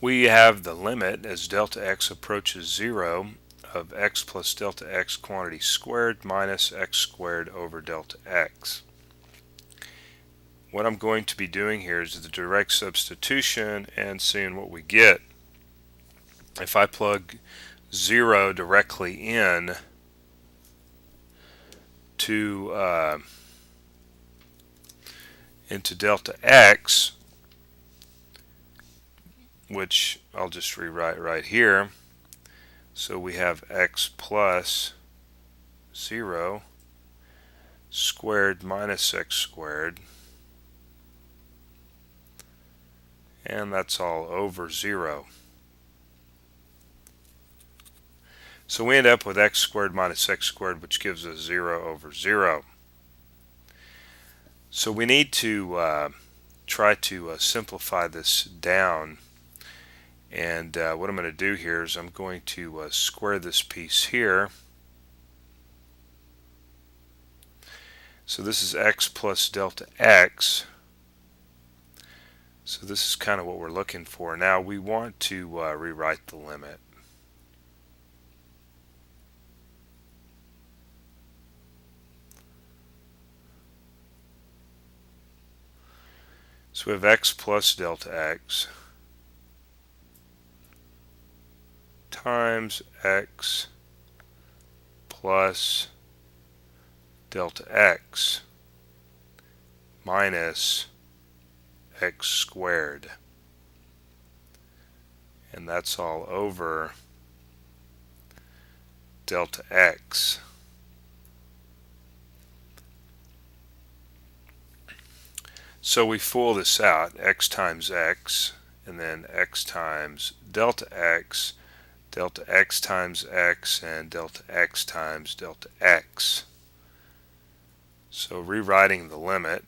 we have the limit as delta x approaches 0 of x plus delta x quantity squared minus x squared over delta x. What I'm going to be doing here is the direct substitution and seeing what we get. If I plug 0 directly in to into delta x, which I'll just rewrite right here, so we have x plus 0 squared minus x squared, and that's all over 0. So we end up with x squared minus x squared, which gives us 0 over 0. So we need to try to simplify this down. And what I'm going to do here is I'm going to square this piece here. So this is x plus delta x. So this is kind of what we're looking for. Now we want to rewrite the limit. So we have x plus delta x times x plus delta x minus x squared, and that's all over delta x. So we fool this out, x times x, and then x times delta x times x, and delta x times delta x. So rewriting the limit,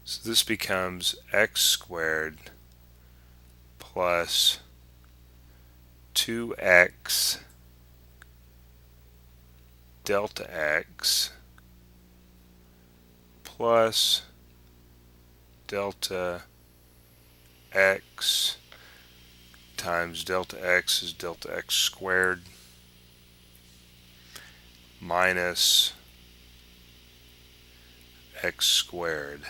so this becomes x squared plus 2x delta x plus delta x times delta x is delta x squared minus x squared,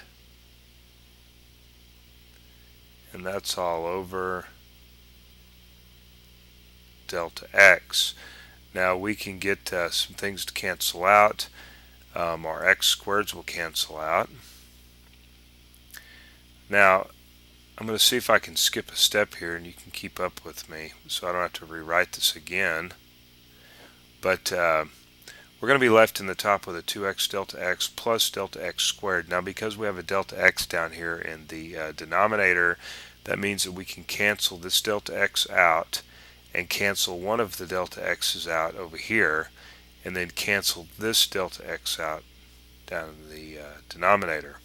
and that's all over delta x. Now we can get some things to cancel out. Our x squareds will cancel out. Now I'm going to see if I can skip a step here and you can keep up with me so I don't have to rewrite this again. But we're going to be left in the top with a 2x delta x plus delta x squared. Now because we have a delta x down here in the denominator, that means that we can cancel this delta x out and cancel one of the delta x's out over here, and then cancel this delta x out down in the denominator.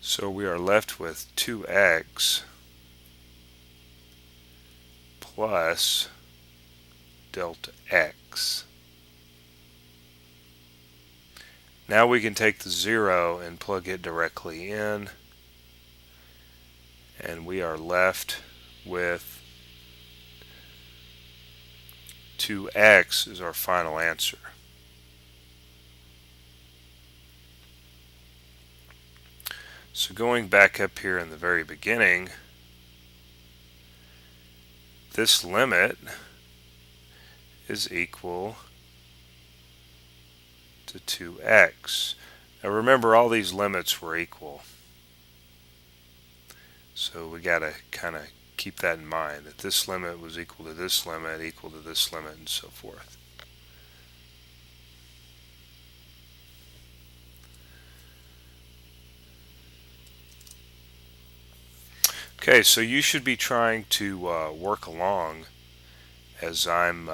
So we are left with 2x plus delta x. Now we can take the 0 and plug it directly in, and we are left with 2x is our final answer. So going back up here in the very beginning, this limit is equal to 2x. Now remember, all these limits were equal. So we got to kind of keep that in mind, that this limit was equal to this limit, equal to this limit, and so forth. Okay, so you should be trying to work along as I'm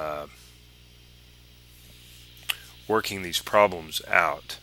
working these problems out.